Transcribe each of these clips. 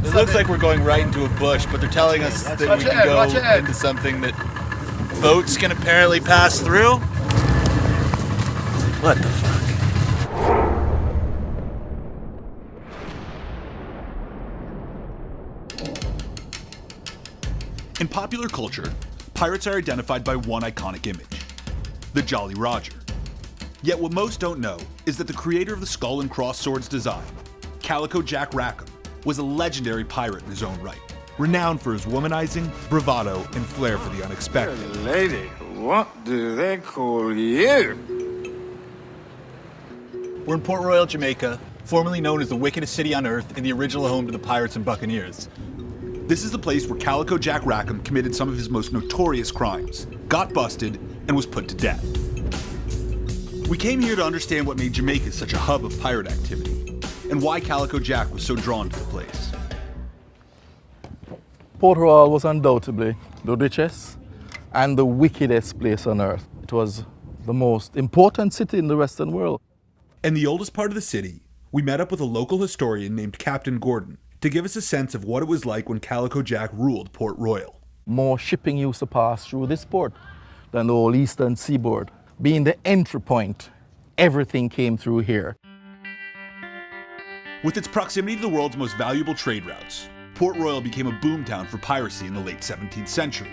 It looks like we're going right into a bush, but they're telling us that we can go into something that boats can apparently pass through. What the fuck? In popular culture, pirates are identified by one iconic image, the Jolly Roger. Yet what most don't know is that the creator of the skull and cross swords design, Calico Jack Rackham, was a legendary pirate in his own right, renowned for his womanizing, bravado, and flair for the unexpected. Hey, lady, what do they call you? We're in Port Royal, Jamaica, formerly known as the wickedest city on earth and the original home to the pirates and buccaneers. This is the place where Calico Jack Rackham committed some of his most notorious crimes, got busted, and was put to death. We came here to understand what made Jamaica such a hub of pirate activity, and why Calico Jack was so drawn to the place. Port Royal was undoubtedly the richest and the wickedest place on earth. It was the most important city in the Western world. In the oldest part of the city, we met up with a local historian named Captain Gordon to give us a sense of what it was like when Calico Jack ruled Port Royal. More shipping used to pass through this port than the whole eastern seaboard. Being the entry point, everything came through here. With its proximity to the world's most valuable trade routes, Port Royal became a boomtown for piracy in the late 17th century.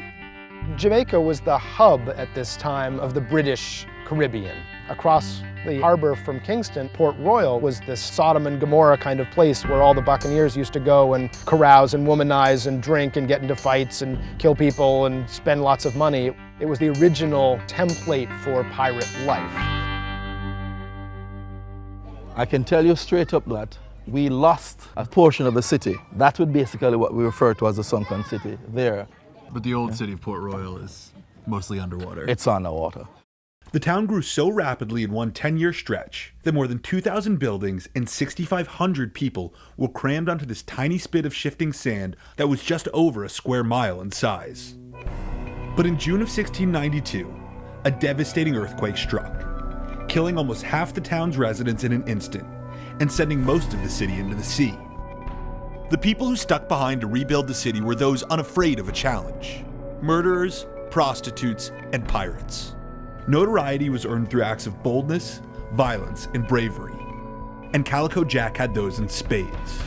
Jamaica was the hub at this time of the British Caribbean. Across the harbor from Kingston, Port Royal was this Sodom and Gomorrah kind of place where all the buccaneers used to go and carouse and womanize and drink and get into fights and kill people and spend lots of money. It was the original template for pirate life. I can tell you straight up that we lost a portion of the city. That would basically what we refer to as the sunken city there. But the old city of Port Royal is mostly underwater. It's underwater. The town grew so rapidly in one 10-year stretch that more than 2,000 buildings and 6,500 people were crammed onto this tiny spit of shifting sand that was just over a square mile in size. But in June of 1692, a devastating earthquake struck, killing almost half the town's residents in an instant and sending most of the city into the sea. The people who stuck behind to rebuild the city were those unafraid of a challenge: murderers, prostitutes, and pirates. Notoriety was earned through acts of boldness, violence, and bravery, and Calico Jack had those in spades.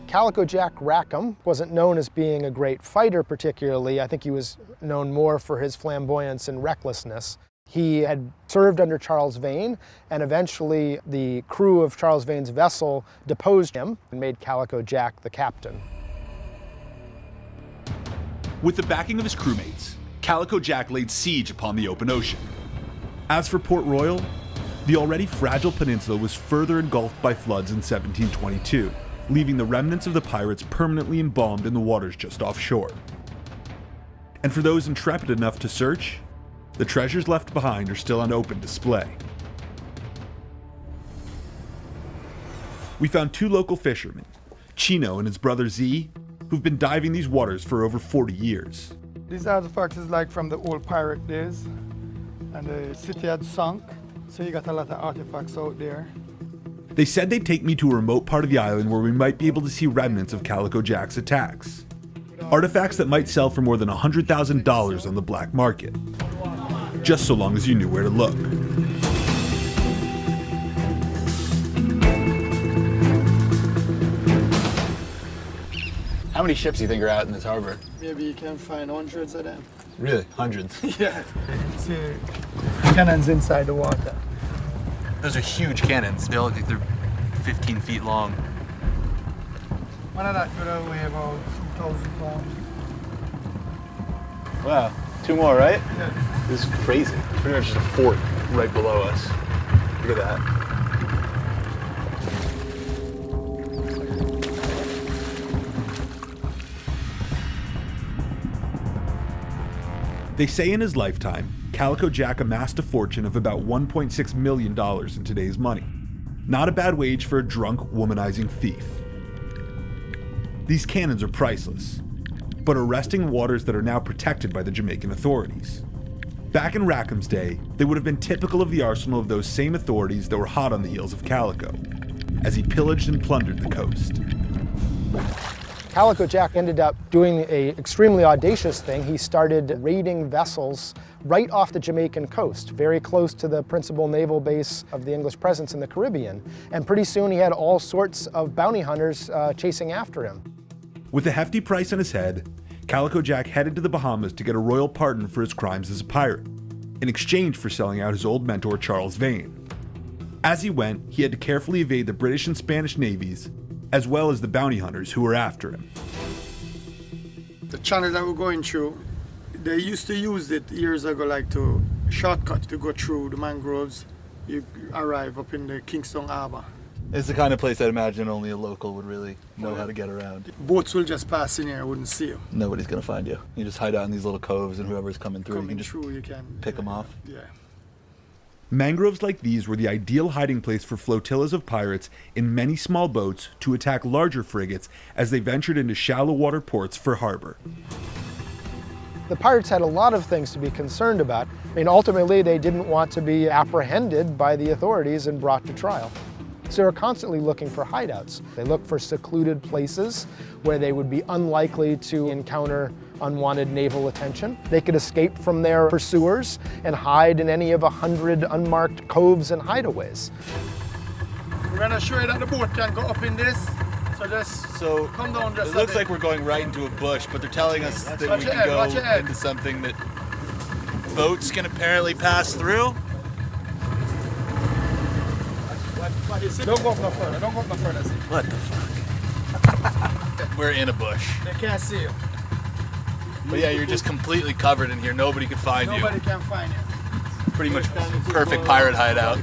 Calico Jack Rackham wasn't known as being a great fighter particularly. I think he was known more for his flamboyance and recklessness. He had served under Charles Vane, and eventually the crew of Charles Vane's vessel deposed him and made Calico Jack the captain. With the backing of his crewmates, Calico Jack laid siege upon the open ocean. As for Port Royal, the already fragile peninsula was further engulfed by floods in 1722, leaving the remnants of the pirates permanently embalmed in the waters just offshore. And for those intrepid enough to search, the treasures left behind are still on open display. We found two local fishermen, Chino and his brother Z, who've been diving these waters for over 40 years. These artifacts is like from the old pirate days, and the city had sunk, so you got a lot of artifacts out there. They said they'd take me to a remote part of the island where we might be able to see remnants of Calico Jack's attacks. Artifacts that might sell for more than $100,000 on the black market. Just so long as you knew where to look. How many ships do you think are out in this harbor? Maybe you can find hundreds of them. Really? Hundreds? Yeah. See cannons inside the water. Those are huge cannons. They all look like they're 15 feet long. One of that could weigh about 2,000 pounds. Wow. Two more, right? Yeah. This is crazy. It's pretty much just a fort right below us. Look at that. They say in his lifetime, Calico Jack amassed a fortune of about $1.6 million in today's money. Not a bad wage for a drunk, womanizing thief. These cannons are priceless, but are resting in waters that are now protected by the Jamaican authorities. Back in Rackham's day, they would have been typical of the arsenal of those same authorities that were hot on the heels of Calico, as he pillaged and plundered the coast. Calico Jack ended up doing an extremely audacious thing. He started raiding vessels right off the Jamaican coast, very close to the principal naval base of the English presence in the Caribbean. And pretty soon he had all sorts of bounty hunters chasing after him. With a hefty price on his head, Calico Jack headed to the Bahamas to get a royal pardon for his crimes as a pirate, in exchange for selling out his old mentor Charles Vane. As he went, he had to carefully evade the British and Spanish navies, as well as the bounty hunters who were after him. The channel that we're going through, they used to use it years ago, like to shortcut to go through the mangroves. You arrive up in the Kingston Harbor. It's the kind of place I'd imagine only a local would really know how to get around. Boats will just pass in here, I wouldn't see you. Nobody's gonna find you. You just hide out in these little coves, and whoever's coming through, you can just you can pick them off. Yeah. Mangroves like these were the ideal hiding place for flotillas of pirates in many small boats to attack larger frigates as they ventured into shallow water ports for harbor. The pirates had a lot of things to be concerned about. I mean, ultimately, they didn't want to be apprehended by the authorities and brought to trial. So they were constantly looking for hideouts. They looked for secluded places where they would be unlikely to encounter unwanted naval attention. They could escape from their pursuers and hide in any of 100 unmarked coves and hideaways. We're gonna show you that the boat can go up in this. So come down just it looks like we're going right into a bush, but they're telling us that we can go into something that boats can apparently pass through. Don't go up no further. Don't go up no further. See. What the fuck? We're in a bush. They can't see you. But yeah, you're just completely covered in here. Nobody can find you. Nobody can find you. Pretty much perfect pirate hideout.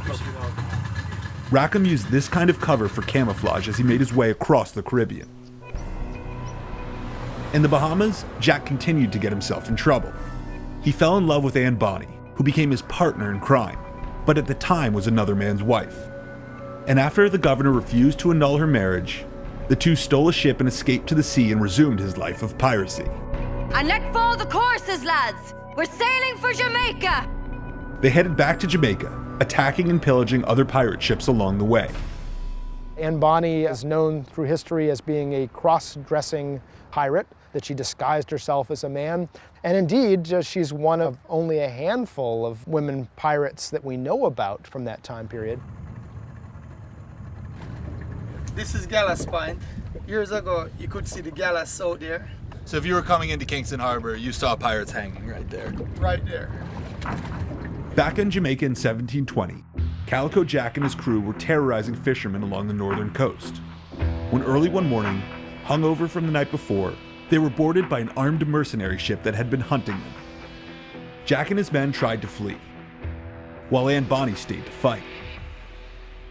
Rackham used this kind of cover for camouflage as he made his way across the Caribbean. In the Bahamas, Jack continued to get himself in trouble. He fell in love with Anne Bonny, who became his partner in crime, but at the time was another man's wife. And after the governor refused to annul her marriage, the two stole a ship and escaped to the sea and resumed his life of piracy. And let fall the courses, lads! We're sailing for Jamaica! They headed back to Jamaica, attacking and pillaging other pirate ships along the way. Anne Bonny is known through history as being a cross-dressing pirate, that she disguised herself as a man. And indeed, she's one of only a handful of women pirates that we know about from that time period. This is Gallows Point. Years ago, you could see the Gallows out there. So if you were coming into Kingston Harbor, you saw pirates hanging right there. Right there. Back in Jamaica in 1720, Calico Jack and his crew were terrorizing fishermen along the northern coast. When early one morning, hungover from the night before, they were boarded by an armed mercenary ship that had been hunting them. Jack and his men tried to flee, while Anne Bonny stayed to fight.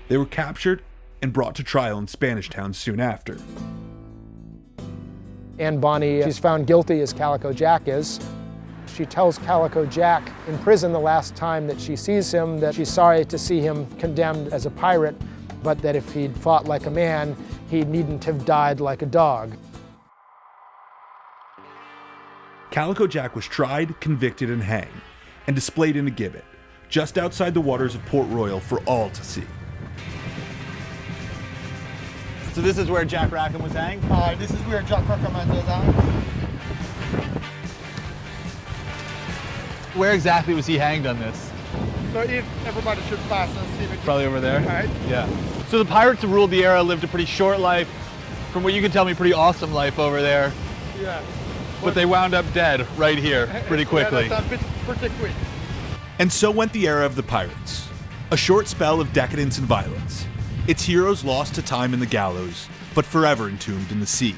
They were captured and brought to trial in Spanish Town soon after. Anne Bonny, she's found guilty as Calico Jack is. She tells Calico Jack in prison the last time that she sees him that she's sorry to see him condemned as a pirate, but that if he'd fought like a man, he needn't have died like a dog. Calico Jack was tried, convicted, and hanged, and displayed in a gibbet, just outside the waters of Port Royal for all to see. So this is where Jack Rackham was hanged? This is where Jack Rackham was hanged. Where exactly was he hanged on this? So if everybody should pass and see it. Probably over there? Right. Yeah. So the pirates who ruled the era lived a pretty short life, from what you can tell me, pretty awesome life over there. Yeah. But they wound up dead right here pretty quickly. Yeah, that's pretty quick. And so went the era of the pirates. A short spell of decadence and violence. Its heroes lost to time in the gallows, but forever entombed in the sea.